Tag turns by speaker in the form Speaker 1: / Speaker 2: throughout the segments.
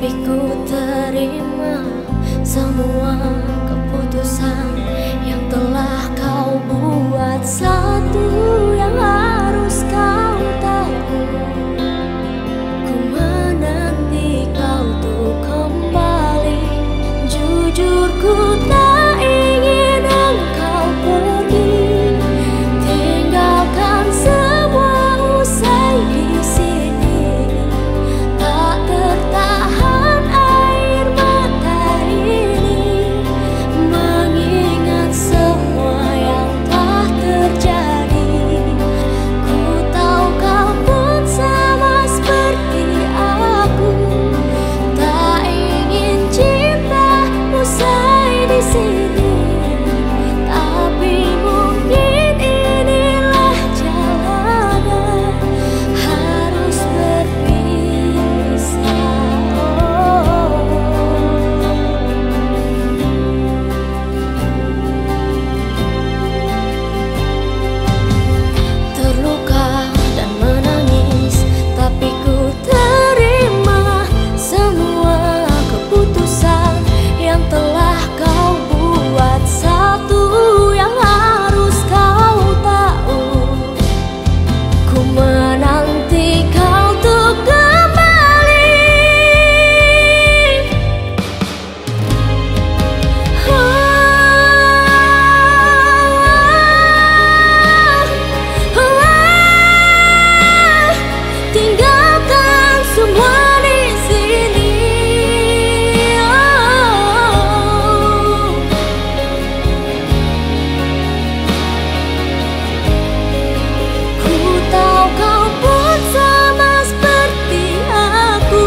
Speaker 1: Tapi ku terima semua keputusan yang telah kau buat. Satu yang harus kau tahu, ku menanti kau tuh kembali. Jujur ku tak ingin engkau pergi, tinggalkan semua usai di sini. Tak tertahan air mata ini, mengingat semua yang telah terjadi. Ku tahu kau pun sama seperti aku, tak ingin cinta usai di sini. Tapi mungkin inilah jalannya, harus berpisah. Terluka dan menangis, tapi ku terima semua keputusan yang telah kau buat. Satu yang harus kau tahu, ku menanti kau tuh kembali. Tinggalkan semua di sini. Ku tahu kau pun sama seperti aku,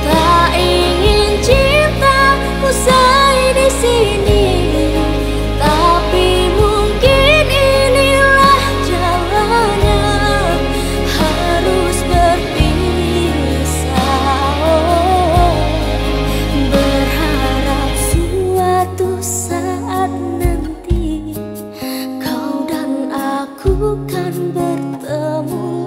Speaker 1: tak ingin cinta usai di sini. Tapi mungkin inilah jalannya, harus berpisah. Berharap suatu saat nanti kau dan aku kan bertemu